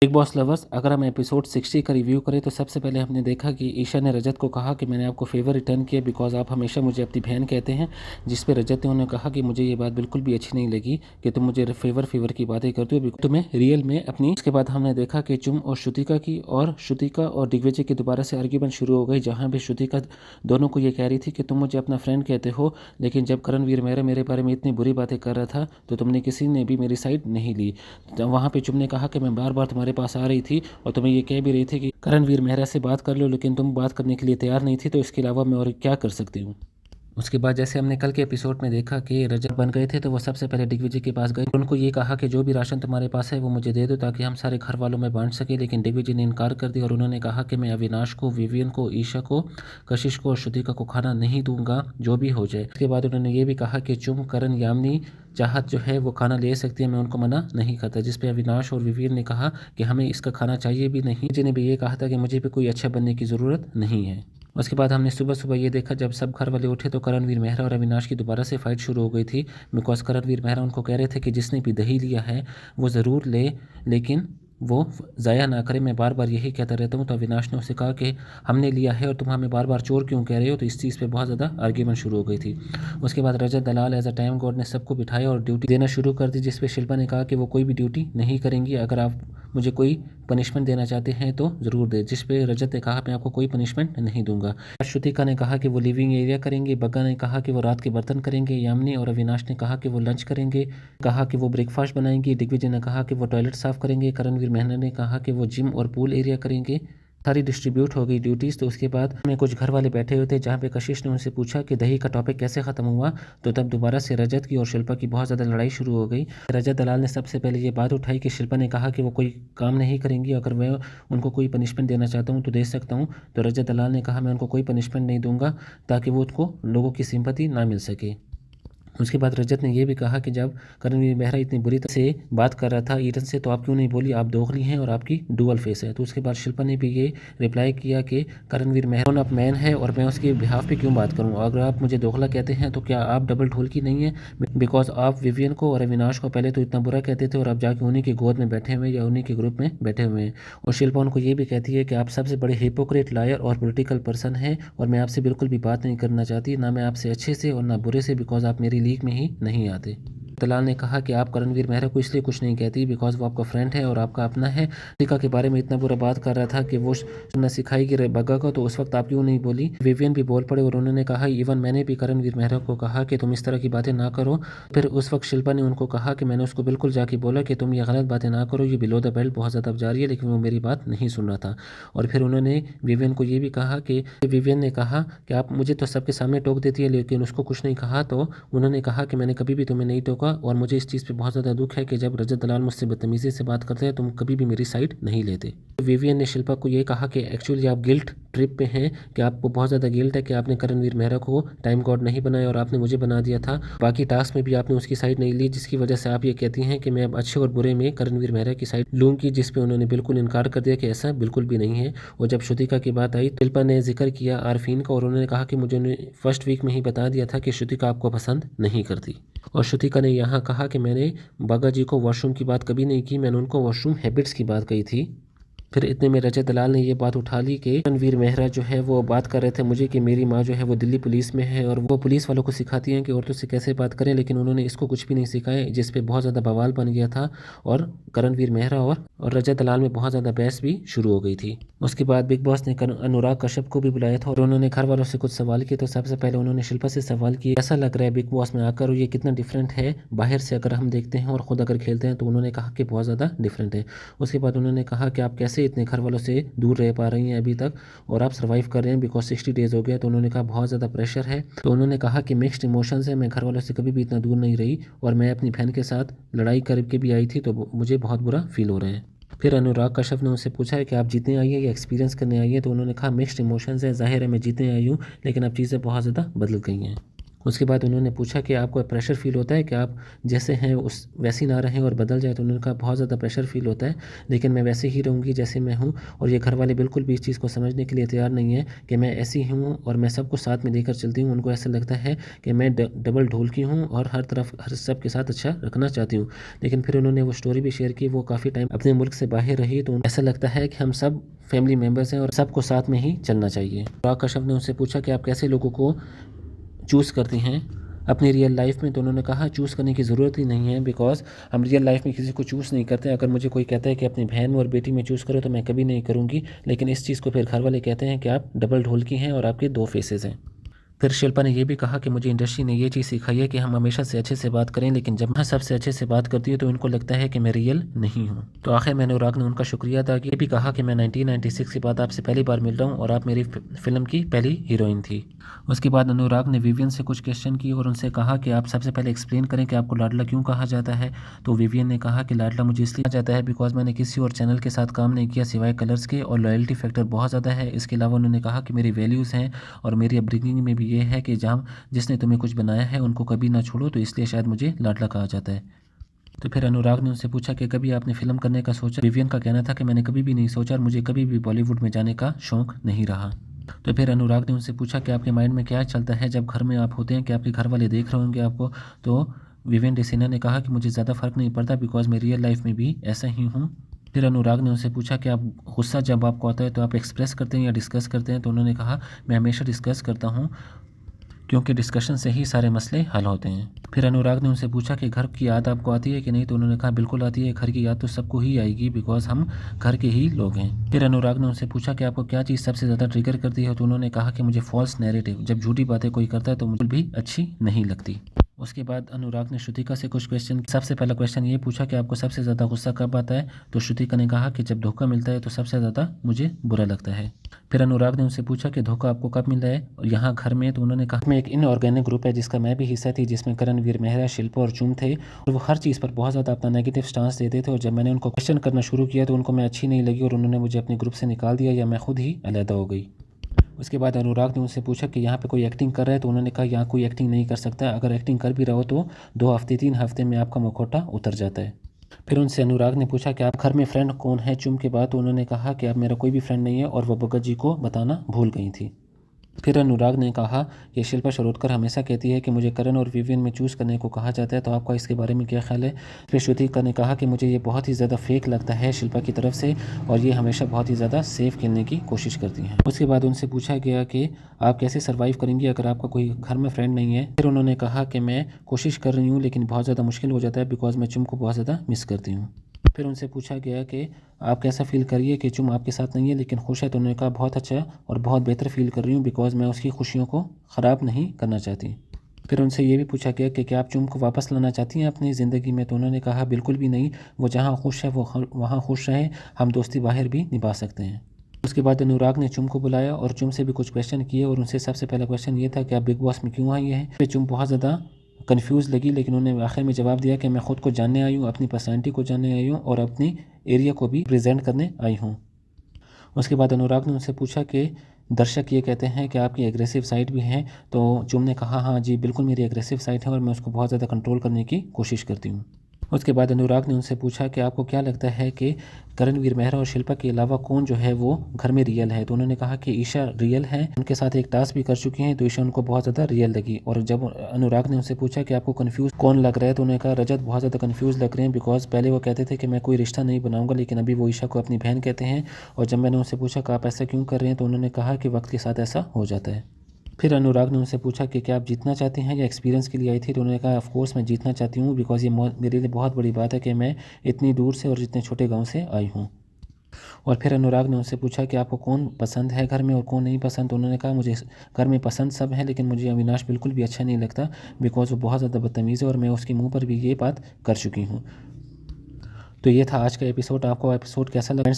Big boss lovers, अगर हम episode 60 का रिव्यू करें तो सबसे पहले हमने देखा कि ईशा ने रजत को कहा कि मैंने आपको फेवर रिटर्न किया बिकॉज आप हमेशा मुझे अपनी बहन कहते हैं। जिस पे रजत ने उन्हें कहा कि मुझे ये बात बिल्कुल भी अच्छी नहीं लगी कि तुम मुझे फेवर की बातें करते हो, तुम्हें रियल में अपनी। उसके बाद हमने देखा कि चुम और श्रुतिका और दिग्विजय की दोबारा से आर्ग्यूमेंट शुरू हो गई, जहाँ पे श्रुतिका दोनों को ये कह रही थी कि तुम मुझे अपना फ्रेंड कहते हो, लेकिन जब करणवीर मेहरा मेरे बारे में इतनी बुरी बातें कर रहा था तो तुमने किसी ने भी मेरी साइड नहीं ली। वहाँ पे चुम ने कहा कि मैं बार बार तुम्हारे पास आ रही थी और तुम्हें ये कह भी रही थी कि करणवीर मेहरा से बात कर लो, लेकिन तुम बात करने के लिए तैयार नहीं थी, तो इसके अलावा मैं और क्या कर सकती हूँ। उसके बाद जैसे हमने कल के एपिसोड में देखा कि रजत बन गए थे, तो वो सबसे पहले दिग्विजय के पास गए, उनको ये कहा कि जो भी राशन तुम्हारे पास है वो मुझे दे दो ताकि हम सारे घर वालों में बांट सके। लेकिन दिग्विजय ने इनकार कर दिया और उन्होंने कहा कि मैं अविनाश को, विवियन को, ईशा को, कशिश को और श्रुतिका को खाना नहीं दूंगा, जो भी हो जाए। उसके बाद उन्होंने ये भी कहा कि चुम, करण, यामिनी, चाहत जो है वो खाना ले सकती है, मैं उनको मना नहीं करता। जिसपे अविनाश और विवियन ने कहा कि हमें इसका खाना चाहिए भी नहीं। जिन्हें भी ये कहा था कि मुझे भी कोई अच्छा बनने की ज़रूरत नहीं है। उसके बाद हमने सुबह सुबह ये देखा, जब सब घर वाले उठे तो करणवीर मेहरा और अविनाश की दोबारा से फाइट शुरू हो गई थी। बिकॉज करणवीर मेहरा उनको कह रहे थे कि जिसने भी दही लिया है वो ज़रूर ले, लेकिन वो ज़ाया ना करे, मैं बार बार यही कहता रहता हूँ। तो अविनाश ने उससे कहा कि हमने लिया है और तुम हमें बार बार चोर क्यों कह रहे हो। तो इस चीज़ पे बहुत ज़्यादा आर्ग्यूमेंट शुरू हो गई थी। उसके बाद रजत दलाल एज अ टाइम गॉड ने सबको बिठाया और ड्यूटी देना शुरू कर दी, जिसपे शिल्पा ने कहा कि वो कोई भी ड्यूटी नहीं करेंगी, अगर आप मुझे कोई पनिशमेंट देना चाहते हैं तो ज़रूर दे। जिस पे रजत ने कहा मैं आपको कोई पनिशमेंट नहीं दूंगा। श्रुतिका ने कहा कि वो लिविंग एरिया करेंगे, बग्गा ने कहा कि वो रात के बर्तन करेंगे, यामिनी और अविनाश ने कहा कि वो लंच करेंगे, कहा कि वो ब्रेकफास्ट बनाएंगे, दिग्विजय ने कहा कि वो टॉयलेट साफ़ करेंगे, करणवीर मेहरा ने कहा कि वो जिम और पूल एरिया करेंगे। सारी डिस्ट्रीब्यूट हो गई ड्यूटीज़। तो उसके बाद में कुछ घर वाले बैठे हुए थे, जहाँ पे कशिश ने उनसे पूछा कि दही का टॉपिक कैसे ख़त्म हुआ। तो तब दोबारा से रजत की और शिल्पा की बहुत ज़्यादा लड़ाई शुरू हो गई। रजत दलाल ने सबसे पहले ये बात उठाई कि शिल्पा ने कहा कि वो कोई काम नहीं करेंगी, अगर मैं उनको कोई पनिशमेंट देना चाहता हूँ तो दे सकता हूँ। तो रजत दलाल ने कहा मैं उनको कोई पनिशमेंट नहीं दूंगा ताकि वो उनको लोगों की सिंपैथी ना मिल सके। उसके बाद रजत ने यह भी कहा कि जब करणवीर मेहरा इतनी बुरी तरह से बात कर रहा था ईरन से, तो आप क्यों नहीं बोली, आप दोगली हैं और आपकी डुअल फेस है। तो उसके बाद शिल्पा ने भी ये रिप्लाई किया कि करणवीर मेहरा आप मैन है और मैं उसके बिहाफ पे क्यों बात करूं, अगर आप मुझे दोगला कहते हैं तो क्या आप डबल ढोल की नहीं है। बिकॉज आप विवियन को और अविनाश को पहले तो इतना बुरा कहते थे और अब जाके उन्हीं की गोद में बैठे हुए या उन्हीं के ग्रुप में बैठे हुए हैं। और शिल्पा उनको ये भी कहती है कि आप सबसे बड़े हिपोक्रेट, लायर और पॉलिटिकल पर्सन हैं और मैं आपसे बिल्कुल भी बात नहीं करना चाहती, ना मैं आपसे अच्छे से और ना बुरे से, बिकॉज आप मेरी लीग में ही नहीं आते। दलाल ने कहा कि आप करणवीर मेहरा को इसलिए कुछ नहीं कहती बिकॉज वो आपका फ्रेंड है और आपका अपना है। श्रुतिका के बारे में इतना बुरा बात कर रहा था कि वो सुनना सिखाएगी बग्गा को, तो उस वक्त आप क्यों नहीं बोली। विवियन भी बोल पड़े और उन्होंने कहा इवन मैंने भी करणवीर मेहरा को कहा कि तुम इस तरह की बातें ना करो। फिर उस वक्त शिल्पा ने उनको कहा कि मैंने उसको बिल्कुल जाके बोला कि तुम ये गलत बातें ना करो, ये बिलो द बेल्ट बहुत ज़्यादा अब जा रही है, लेकिन वो मेरी बात नहीं सुन रहा था। और फिर उन्होंने विवियन को ये भी कहा कि विवियन ने कहा कि आप मुझे तो सबके सामने टोक देती है लेकिन उसको कुछ नहीं कहा। तो उन्होंने कहा कि मैंने कभी भी तुम्हें नहीं टोका और मुझे इस चीज़ पे बहुत ज़्यादा दुख है कि जब रजत दलाल मुझसे बदतमीज़ी से बात करते हैं तुम कभी भी मेरी साइड नहीं लेते। विवियन ने शिल्पा को ये कहा कि एक्चुअली आप गिल्ट ट्रिप पे हैं, कि आपको बहुत ज़्यादा गिल्ट है कि आपने करणवीर मेहरा को टाइम गॉड नहीं बनाया और आपने मुझे बना दिया था। बाकी टास्क में भी आपने उसकी साइड नहीं ली, जिसकी वजह से आप ये कहती हैं कि मैं अब अच्छे और बुरे में करणवीर मेहरा की साइड लूँगी, जिस पे उन्होंने बिल्कुल इनकार कर दिया कि ऐसा बिल्कुल भी नहीं है। और जब श्रुतिका की बात आई, शिल्पा ने जिक्र किया आरफीन का और उन्होंने कहा कि मुझे फर्स्ट वीक में ही बता दिया था कि श्रुतिका आपको पसंद नहीं करती। और श्रुतिका ने यहाँ कहा कि मैंने बागा जी को वॉशरूम की बात कभी नहीं की, मैंने उनको वॉशरूम हैबिट्स की बात कही थी। फिर इतने में रजत दलाल ने ये बात उठा ली कि रणवीर मेहरा जो है वो बात कर रहे थे मुझे कि मेरी माँ जो है वो दिल्ली पुलिस में है और वो पुलिस वालों को सिखाती हैं कि औरतों से कैसे बात करें, लेकिन उन्होंने इसको कुछ भी नहीं सिखाया, जिस पे बहुत ज़्यादा बवाल बन गया था और करणवीर मेहरा और रजत दलाल में बहुत ज़्यादा बहस भी शुरू हो गई थी। उसके बाद बिग बॉस ने अनुराग कश्यप को भी बुलाया था और उन्होंने घर वालों से कुछ सवाल किए। तो सबसे पहले उन्होंने शिल्पा से सवाल किया ऐसा लग रहा है बिग बॉस में आकर ये कितना डिफरेंट है बाहर से अगर हम देखते हैं और ख़ुद अगर खेलते हैं। तो उन्होंने कहा कि बहुत ज़्यादा डिफरेंट है। उसके बाद उन्होंने कहा कि आप कैसे इतने घर वालों से दूर रह पा रही हैं अभी तक और आप सर्वाइव कर रहे हैं बिकॉज 60 डेज हो गया। तो उन्होंने कहा बहुत ज़्यादा प्रेशर है। तो उन्होंने कहा कि मिक्स्ड इमोशंस है, मैं घर वालों से कभी भी इतना दूर नहीं रही और मैं अपनी बहन के साथ लड़ाई करके भी आई थी, तो मुझे बहुत बुरा फील हो रहा है। फिर अनुराग कश्यप ने उनसे पूछा है कि आप जीतने आई है या एक्सपीरियंस करने आई है। तो उन्होंने कहा मिक्स्ड इमोशंस है, जाहिर है मैं जीतने आई हूँ लेकिन अब चीज़ें बहुत ज़्यादा बदल गई हैं। उसके बाद उन्होंने पूछा कि आपको प्रेशर फ़ील होता है कि आप जैसे हैं उस वैसी ना रहें और बदल जाए। तो उन्होंने कहा बहुत ज़्यादा प्रेशर फ़ील होता है, लेकिन मैं वैसे ही रहूँगी जैसे मैं हूँ। और ये घर वाले बिल्कुल भी इस चीज़ को समझने के लिए तैयार नहीं है कि मैं ऐसी हूँ और मैं सबको साथ में लेकर चलती हूँ। उनको ऐसा लगता है कि मैं डबल ढोल की हूँ और हर तरफ हर सब के साथ अच्छा रखना चाहती हूँ। लेकिन फिर उन्होंने वो स्टोरी भी शेयर की, वो काफ़ी टाइम अपने मुल्क से बाहर रही, तो ऐसा लगता है कि हम सब फैमिली मेम्बर्स हैं और सबको साथ में ही चलना चाहिए। अनुराग कश्यप ने उनसे पूछा कि आप कैसे लोगों को चूज़ करती हैं अपनी रियल लाइफ में। तो उन्होंने कहा चूज़ करने की ज़रूरत ही नहीं है, बिकॉज़ हम रियल लाइफ में किसी को चूज़ नहीं करते। अगर मुझे कोई कहता है कि अपनी बहन और बेटी में चूज़ करो तो मैं कभी नहीं करूँगी, लेकिन इस चीज़ को फिर घर वाले कहते हैं कि आप डबल ढोल की हैं और आपके दो फेसेस हैं। फिर शिल्पा ने ये भी कहा कि मुझे इंडस्ट्री ने ये चीज़ सिखाई है कि हम हमेशा से अच्छे से बात करें, लेकिन जब मैं सबसे अच्छे से बात करती हूँ तो इनको लगता है कि मैं रियल नहीं हूँ। तो आखिर में अनुराग ने उनका शुक्रिया अदा किया, ये भी कहा कि मैं 1996 के बाद आपसे पहली बार मिल रहा हूँ और आप मेरी फिल्म की पहली हीरोइन थी। उसके बाद अनुराग ने विवियन से कुछ क्वेश्चन किए और उनसे कहा कि आप सबसे पहले एक्सप्लेन करें कि आपको लाडला क्यों कहा जाता है। तो विवियन ने कहा कि लाडला मुझे इसलिए कहा जाता है बिकॉज मैंने किसी और चैनल के साथ काम नहीं किया सिवाय कलर्स के, और लॉयल्टी फैक्टर बहुत ज़्यादा है। इसके अलावा उन्होंने कहा कि मेरी वैल्यूज़ हैं और मेरी अपब्रिंगिंग में भी ये है कि जहाँ जिसने तुम्हें कुछ बनाया है उनको कभी ना छोड़ो, तो इसलिए शायद मुझे लाडला कहा जाता है। तो फिर अनुराग ने उनसे पूछा कि कभी आपने फ़िल्म करने का सोचा। विवियन का कहना था कि मैंने कभी भी नहीं सोचा और मुझे कभी भी बॉलीवुड में जाने का शौक़ नहीं रहा। तो फिर अनुराग ने उनसे पूछा कि आपके माइंड में क्या चलता है जब घर में आप होते हैं, कि आपके घर वाले देख रहे होंगे आपको। तो विवियन डिसिना ने कहा कि मुझे ज़्यादा फ़र्क नहीं पड़ता बिकॉज मैं रियल लाइफ में भी ऐसा ही हूँ। फिर अनुराग ने उनसे पूछा कि आप गुस्सा जब आपको आता है तो आप एक्सप्रेस करते हैं या डिस्कस करते हैं। तो उन्होंने कहा मैं हमेशा डिस्कस करता हूँ क्योंकि डिस्कशन से ही सारे मसले हल होते हैं। फिर अनुराग ने उनसे पूछा कि घर की याद आपको आती है कि नहीं। तो उन्होंने कहा बिल्कुल आती है, घर की याद तो सबको ही आएगी बिकॉज हम घर के ही लोग हैं। फिर अनुराग ने उनसे पूछा कि आपको क्या चीज़ सबसे ज़्यादा ट्रिगर करती है। तो उन्होंने कहा कि मुझे फॉल्स नैरेटिव, जब झूठी बातें कोई करता है तो मुझे भी अच्छी नहीं लगती। उसके बाद अनुराग ने श्रुतिका से कुछ क्वेश्चन। सबसे पहला क्वेश्चन ये पूछा कि आपको सबसे ज़्यादा गुस्सा कब आता है। तो श्रुतिका ने कहा कि जब धोखा मिलता है तो सबसे ज़्यादा मुझे बुरा लगता है। फिर अनुराग ने उनसे पूछा कि धोखा आपको कब मिला है और यहाँ घर में। तो उन्होंने कहा में एक इनऑर्गेनिक ग्रुप है जिसका मैं भी हिस्सा थी, जिसमें करण वीर मेहरा, शिल्पा और चुम थे, और वो हर चीज़ पर बहुत ज़्यादा अपना नेगेटिव स्टांस देते थे। और जब मैंने उनको क्वेश्चन करना शुरू किया तो उनको मैं अच्छी नहीं लगी और उन्होंने मुझे अपने ग्रुप से निकाल दिया या मैं खुद ही अलहदा हो गई। उसके बाद अनुराग ने उनसे पूछा कि यहाँ पे कोई एक्टिंग कर रहा है। तो उन्होंने कहा यहाँ कोई एक्टिंग नहीं कर सकता, अगर एक्टिंग कर भी रहा हो तो 2 हफ्ते 3 हफ्ते में आपका मुखौटा उतर जाता है। फिर उनसे अनुराग ने पूछा कि आप घर में फ्रेंड कौन है चुम के बाद। तो उन्होंने कहा कि अब मेरा कोई भी फ्रेंड नहीं है और वो भगत जी को बताना भूल गई थी। फिर अनुराग ने कहा कि शिल्पा शिरोडकर हमेशा कहती है कि मुझे करण और विवियन में चूज़ करने को कहा जाता है, तो आपका इसके बारे में क्या ख्याल है। फिर श्रुतिका ने कहा कि मुझे ये बहुत ही ज़्यादा फेक लगता है शिल्पा की तरफ से और ये हमेशा बहुत ही ज़्यादा सेफ खेलने की कोशिश करती हैं। उसके बाद उनसे पूछा गया कि आप कैसे सर्वाइव करेंगी अगर आपका कोई घर में फ्रेंड नहीं है। फिर उन्होंने कहा कि मैं कोशिश कर रही हूँ लेकिन बहुत ज़्यादा मुश्किल हो जाता है बिकॉज मैं चुम को बहुत ज़्यादा मिस करती हूँ। फिर उनसे पूछा गया कि आप कैसा फ़ील करिए कि चुम आपके साथ नहीं है लेकिन खुश है। तो उन्होंने कहा बहुत अच्छा और बहुत बेहतर फ़ील कर रही हूँ बिकॉज मैं उसकी खुशियों को ख़राब नहीं करना चाहती। फिर उनसे ये भी पूछा गया कि क्या आप चुम को वापस लाना चाहती हैं अपनी ज़िंदगी में। तो उन्होंने कहा बिल्कुल भी नहीं, वो जहाँ खुश है वो वहाँ खुश रहे, हम दोस्ती बाहर भी निभा सकते हैं। उसके बाद अनुराग ने चुम को बुलाया और चुम से भी कुछ क्वेश्चन किए और उनसे सबसे पहला क्वेश्चन ये था कि आप बिग बॉस में क्यों आई हैं। फिर चुम बहुत ज़्यादा कन्फ्यूज़ लगी लेकिन उन्होंने आखिर में जवाब दिया कि मैं ख़ुद को जानने आई हूँ, अपनी पर्सनैलिटी को जानने आई हूँ और अपनी एरिया को भी प्रेजेंट करने आई हूँ। उसके बाद अनुराग ने उनसे पूछा कि दर्शक ये कहते हैं कि आपकी एग्रेसिव साइड भी है। तो चुम ने कहा हाँ जी बिल्कुल मेरी एग्रेसिव साइड है और मैं उसको बहुत ज़्यादा कंट्रोल करने की कोशिश करती हूँ। उसके बाद अनुराग ने उनसे पूछा कि आपको क्या लगता है कि करणवीर मेहरा और शिल्पा के अलावा कौन जो है वो घर में रियल है। तो उन्होंने कहा कि ईशा रियल है, उनके साथ एक टास्क भी कर चुकी हैं तो ईशा उनको बहुत ज़्यादा रियल लगी। और जब अनुराग ने उनसे पूछा कि आपको कंफ्यूज कौन लग रहा है तो उन्होंने कहा रजत बहुत ज़्यादा कंफ्यूज लग रहे हैं बिकॉज पहले वो कहते थे कि मैं कोई रिश्ता नहीं बनाऊंगा लेकिन अभी वो ईशा को अपनी बहन कहते हैं। और जब मैंने उनसे पूछा कि आप ऐसा क्यों कर रहे हैं तो उन्होंने कहा कि वक्त के साथ ऐसा हो जाता है। फिर अनुराग ने उनसे पूछा कि क्या आप जीतना चाहते हैं या एक्सपीरियंस के लिए आई थी। तो उन्होंने कहा ऑफ कोर्स मैं जीतना चाहती हूँ बिकॉज ये मेरे लिए बहुत बड़ी बात है कि मैं इतनी दूर से और इतने छोटे गांव से आई हूँ। और फिर अनुराग ने उनसे पूछा कि आपको कौन पसंद है घर में और कौन नहीं पसंद। तो उन्होंने कहा मुझे घर में पसंद सब है लेकिन मुझे अविनाश बिल्कुल भी अच्छा नहीं लगता बिकॉज वो बहुत ज़्यादा बदतमीज़ है और मैं उसके मुँह पर भी ये बात कर चुकी हूँ। तो ये था आज का एपिसोड। आपको एपिसोड कैसा लगा